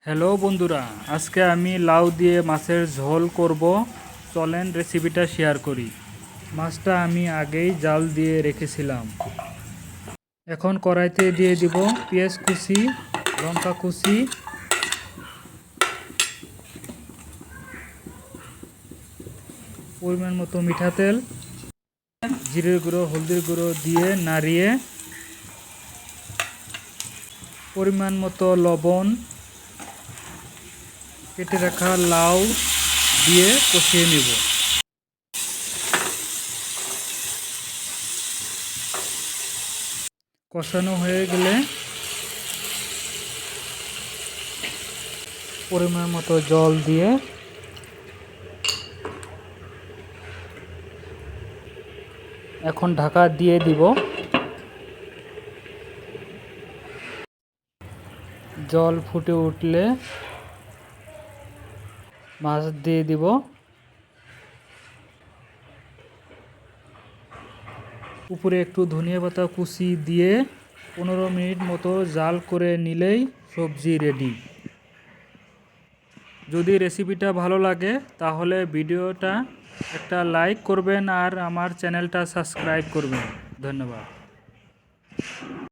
Hello বন্ধুরা, আজকে আমি লাউ দিয়ে মাছের ঝোল করব। চলেন রেসিপিটা শেয়ার করি। মাছটা আমি আগেই জাল দিয়ে রেখেছিলাম। এখন কড়াইতে দিয়ে দিব পেঁয়াজ কুচি, লঙ্কা কুচি, পরিমাণ মতো মিঠা তেল, জিরের গুঁড়ো, হলদির গুঁড়ো দিয়ে নাড়িয়ে পরিমাণ মতো লবণ, কেটে রাখা লাউ দিয়ে কষিয়ে নেব। কষানো হয়ে গেলে পরিমাণ মতো জল দিয়ে এখন ঢাকা দিয়ে দিব। জল ফুটে উঠলে মাছ দিয়ে দিব। উপরে একটু ধনিয়া পাতা কুচি দিয়ে 15 মিনিট মতো জাল করে নিলেই সবজি রেডি। যদি রেসিপিটা ভালো লাগে তাহলে ভিডিওটা একটা লাইক করবেন আর আমার চ্যানেলটা সাবস্ক্রাইব করবেন। ধন্যবাদ।